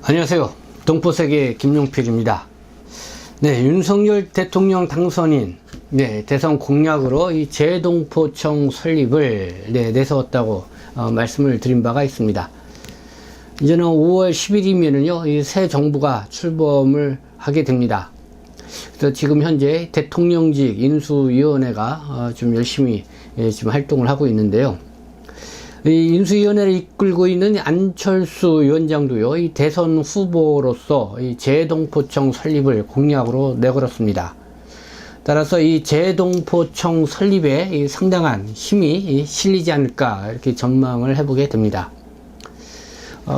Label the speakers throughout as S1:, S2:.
S1: 안녕하세요. 동포세계 김용필입니다. 네, 윤석열 대통령 당선인 대선 공약으로 이 재동포청 설립을 내세웠다고 말씀을 드린 바가 있습니다. 이제는 5월 10일이면은요, 이 새 정부가 출범을 하게 됩니다. 그래서 지금 현재 대통령직 인수위원회가 좀 열심히 지금 활동을 하고 있는데요. 이 인수위원회를 이끌고 있는 안철수 위원장도요, 이 대선 후보로서 이 재동포청 설립을 공약으로 내걸었습니다. 따라서 이 재동포청 설립에 이 상당한 힘이 실리지 않을까 이렇게 전망을 해보게 됩니다.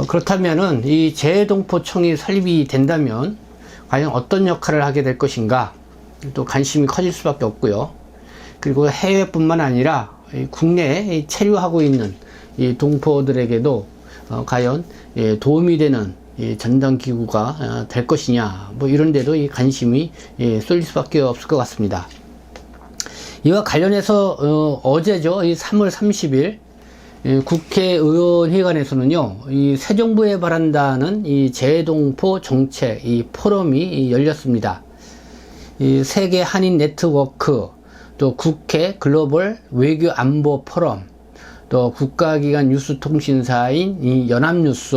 S1: 그렇다면은 이 재동포청이 설립이 된다면 과연 어떤 역할을 하게 될 것인가, 또 관심이 커질 수밖에 없고요. 그리고 해외뿐만 아니라 국내에 체류하고 있는 이 동포들에게도 과연 도움이 되는 전당기구가 될 것이냐, 뭐 이런 데도 이 관심이 쏠릴 수밖에 없을 것 같습니다. 이와 관련해서 어제죠, 이 3월 30일 국회의원회관에서는요, 이 새 정부에 바란다는 이 재동포 정책 이 포럼이 열렸습니다. 이 세계 한인 네트워크, 또 국회 글로벌 외교 안보 포럼, 또 국가기관 뉴스통신사인 이 연합뉴스,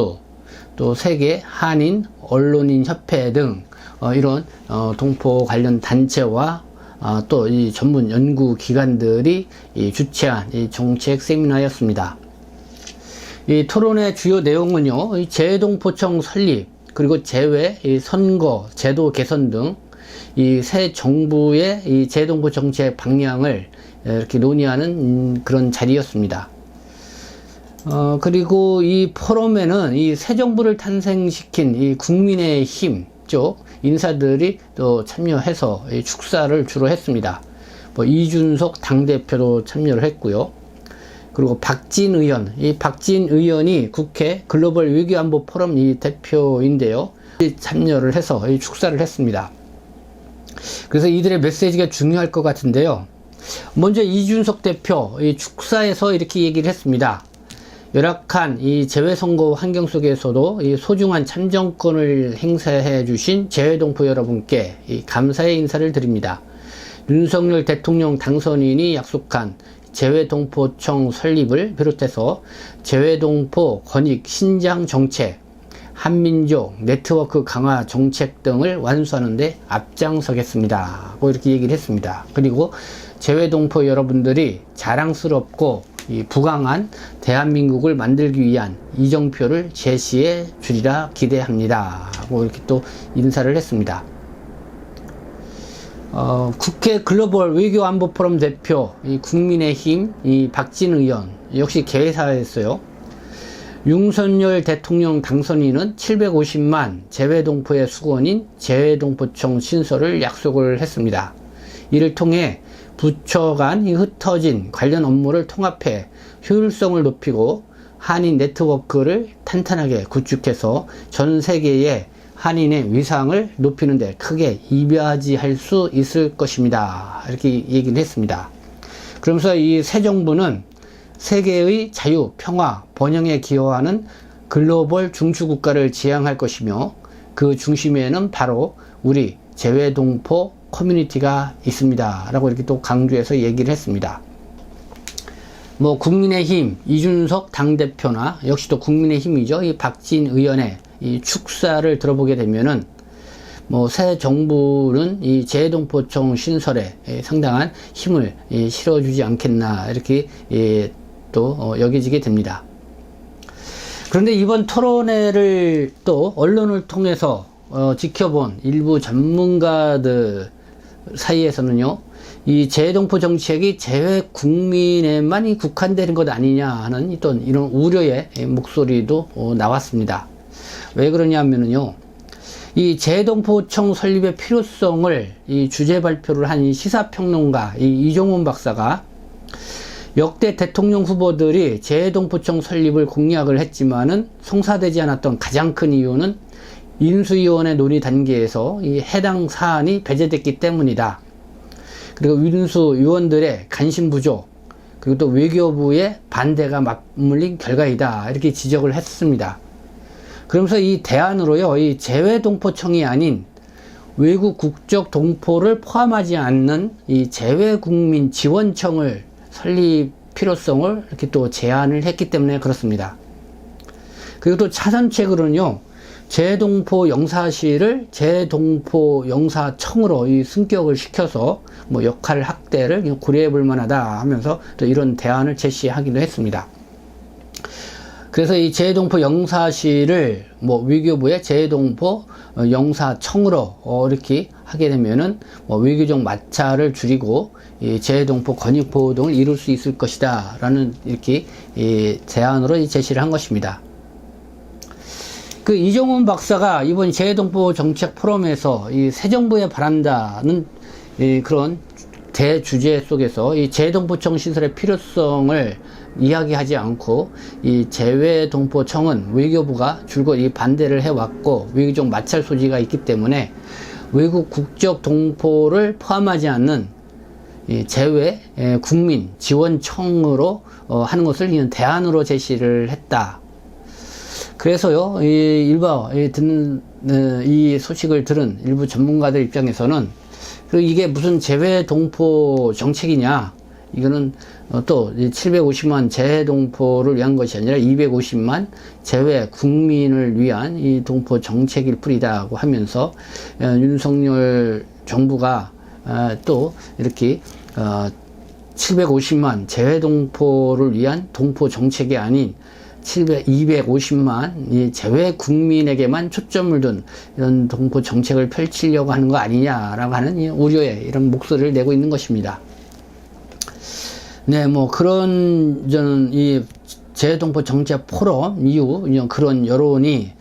S1: 또 세계 한인 언론인 협회 등 이런 동포 관련 단체와 또 이 전문 연구 기관들이 주최한 이 정책 세미나였습니다. 이 토론의 주요 내용은요, 이 재동포청 설립, 그리고 재외, 이 선거 제도 개선 등 이 새 정부의 이 재동포 정책 방향을 이렇게 논의하는 그런 자리였습니다. 그리고 이 포럼에는 이 새 정부를 탄생시킨 이 국민의힘 쪽 인사들이 또 참여해서 이 축사를 주로 했습니다. 뭐 이준석 당대표도 참여를 했고요. 그리고 박진 의원, 이 박진 의원이 국회 글로벌 외교안보 포럼 이 대표인데요. 참여를 해서 이 축사를 했습니다. 그래서 이들의 메시지가 중요할 것 같은데요. 먼저 이준석 대표 이 축사에서 이렇게 얘기를 했습니다. 열악한 이 재외선거 환경 속에서도 이 소중한 참정권을 행사해 주신 재외동포 여러분께 이 감사의 인사를 드립니다. 윤석열 대통령 당선인이 약속한 재외동포청 설립을 비롯해서 재외동포 권익 신장 정책, 한민족 네트워크 강화 정책 등을 완수하는 데 앞장서겠습니다. 뭐 이렇게 얘기를 했습니다. 그리고 재외동포 여러분들이 자랑스럽고 이 부강한 대한민국을 만들기 위한 이정표를 제시해 주리라 기대합니다. 뭐 이렇게 또 인사를 했습니다. 국회 글로벌 외교안보 포럼 대표 이 국민의힘 이 박진 의원 역시 개회사였어요. 윤석열 대통령 당선인은 750만 재외동포의 수건인 재외동포청 신설을 약속을 했습니다. 이를 통해 부처 간 흩어진 관련 업무를 통합해 효율성을 높이고 한인 네트워크를 탄탄하게 구축해서 전 세계의 한인의 위상을 높이는 데 크게 이바지할 수 있을 것입니다. 이렇게 얘기를 했습니다. 그러면서 이 새 정부는 세계의 자유, 평화, 번영에 기여하는 글로벌 중추국가를 지향할 것이며 그 중심에는 바로 우리 재외동포 커뮤니티가 있습니다. 라고 이렇게 또 강조해서 얘기를 했습니다. 뭐 국민의힘 이준석 당대표나 역시 또 국민의힘이죠. 이 박진 의원의 이 축사를 들어보게 되면은 뭐 새 정부는 이 재동포청 신설에 상당한 힘을 실어주지 않겠나 이렇게 또 여겨지게 됩니다. 그런데 이번 토론회를 또 언론을 통해서 지켜본 일부 전문가들 사이에서는요, 이 재동포 정책이 재외 국민에만 국한되는 것 아니냐 하는 이런 우려의 목소리도 나왔습니다. 왜 그러냐 하면은요, 이 재동포청 설립의 필요성을 이 주제 발표를 한 시사평론가 이종훈 박사가 역대 대통령 후보들이 재동포청 설립을 공약을 했지만은 성사되지 않았던 가장 큰 이유는 인수위원회 논의 단계에서 이 해당 사안이 배제됐기 때문이다. 그리고 인수위원들의 관심 부족, 그리고 또 외교부의 반대가 맞물린 결과이다. 이렇게 지적을 했습니다. 그러면서 이 대안으로요, 이 재외동포청이 아닌 외국 국적 동포를 포함하지 않는 이 재외국민지원청을 설립 필요성을 이렇게 또 제안을 했기 때문에 그렇습니다. 그리고 또 차선책으로는요, 재동포 영사실을 재동포 영사청으로 이 승격을 시켜서 뭐 역할 확대를 고려해 볼 만하다 하면서 또 이런 대안을 제시하기도 했습니다. 그래서 이 재동포 영사실을 뭐 외교부의 재동포 영사청으로 이렇게 하게 되면은 뭐 외교적 마찰을 줄이고 이 재동포 권익보호 등을 이룰 수 있을 것이다 라는 이렇게 제안으로 제시를 한 것입니다. 그 이종훈 박사가 이번 재동포 정책 포럼에서 이 새 정부에 바란다는 그런 대주제 속에서 이 재동포청 시설의 필요성을 이야기하지 않고 이 재외동포청은 외교부가 줄곧 이 반대를 해왔고 외교적 마찰 소지가 있기 때문에 외국 국적 동포를 포함하지 않는 이 재외 국민 지원청으로 하는 것을 이런 대안으로 제시를 했다. 그래서요, 이 소식을 들은 일부 전문가들 입장에서는 이게 무슨 재외동포 정책이냐, 이거는 또 750만 재외동포를 위한 것이 아니라 250만 재외 국민을 위한 이 동포 정책일 뿐이다고 하면서 윤석열 정부가 또 이렇게 750만 재외동포를 위한 동포 정책이 아닌 250만 이 재외 국민에게만 초점을 둔 이런 동포 정책을 펼치려고 하는 거 아니냐라고 하는 이 우려의 이런 목소리를 내고 있는 것입니다. 네, 뭐 그런 저는 이 재동포 정책 포럼 이후 그런 여론이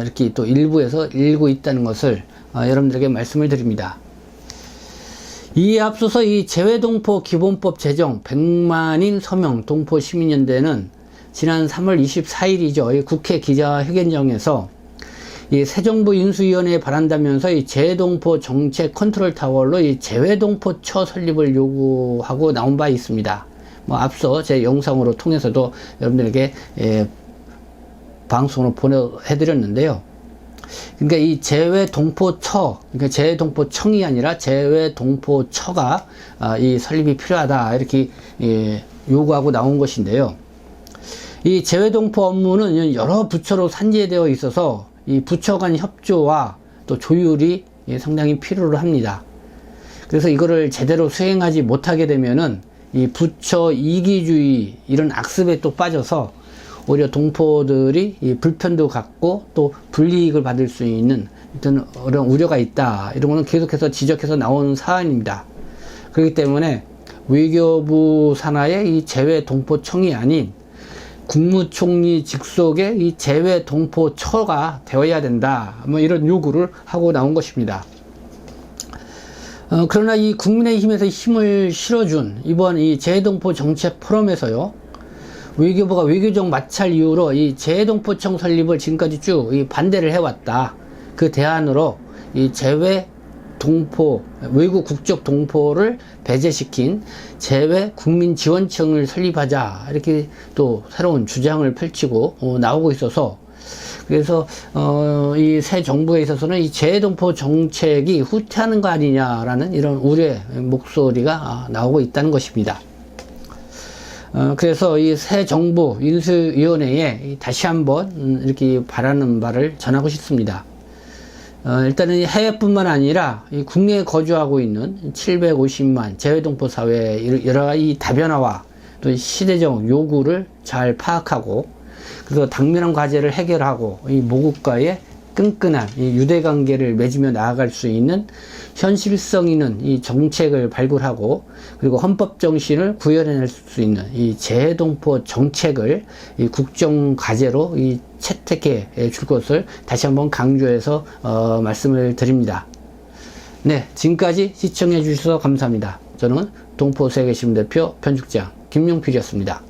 S1: 이렇게 또 일부에서 일고 있다는 것을 여러분들에게 말씀을 드립니다. 이에 앞서서 이 재외동포 기본법 제정 100만인 서명 동포 시민연대는 지난 3월 24일이죠. 국회 기자회견장에서 이 새 정부 인수위원회에 바란다면서 이 재동포 정책 컨트롤 타워로 이 재외동포처 설립을 요구하고 나온 바 있습니다. 뭐 앞서 제 영상으로 통해서도 여러분들에게 방송으로 보내드렸는데요. 그러니까 이 재외동포처, 그러니까 재외동포청이 아니라 재외동포처가 이 설립이 필요하다 이렇게 요구하고 나온 것인데요. 이 재외동포 업무는 여러 부처로 산재되어 있어서 이 부처 간 협조와 또 조율이 상당히 필요로 합니다. 그래서 이거를 제대로 수행하지 못하게 되면은 이 부처 이기주의 이런 악습에 또 빠져서 오히려 동포들이 이 불편도 갖고 또 불이익을 받을 수 있는 어떤 그런 우려가 있다. 이런 거는 계속해서 지적해서 나오는 사안입니다. 그렇기 때문에 외교부 산하의 이 재외동포청이 아닌 국무총리 직속의 이 재외동포처가 되어야 된다. 뭐 이런 요구를 하고 나온 것입니다. 그러나 이 국민의힘에서 힘을 실어준 이번 이 재외동포 정책 포럼에서요, 외교부가 외교적 마찰 이유로 이 재외동포청 설립을 지금까지 쭉 반대를 해왔다. 그 대안으로 이 외국 국적 동포를 배제시킨 재외 국민지원청을 설립하자 이렇게 또 새로운 주장을 펼치고 나오고 있어서, 그래서 이 새 정부에 있어서는 이 재동포 정책이 후퇴하는 거 아니냐라는 이런 우려의 목소리가 나오고 있다는 것입니다. 그래서 이 새 정부 인수위원회에 다시 한번 이렇게 바라는 바를 전하고 싶습니다. 일단은 해외뿐만 아니라 이 국내에 거주하고 있는 750만 재외동포 사회의 여러 이 다변화와 또 시대적 요구를 잘 파악하고, 그래서 당면한 과제를 해결하고 이 모국과의 끈끈한 이 유대관계를 맺으며 나아갈 수 있는 현실성 있는 이 정책을 발굴하고, 그리고 헌법 정신을 구현해낼 수 있는 이 재동포 정책을 이 국정 과제로 이 채택해 줄 것을 다시 한번 강조해서 말씀을 드립니다. 네, 지금까지 시청해 주셔서 감사합니다. 저는 동포세계신문 대표 편집장 김용필이었습니다.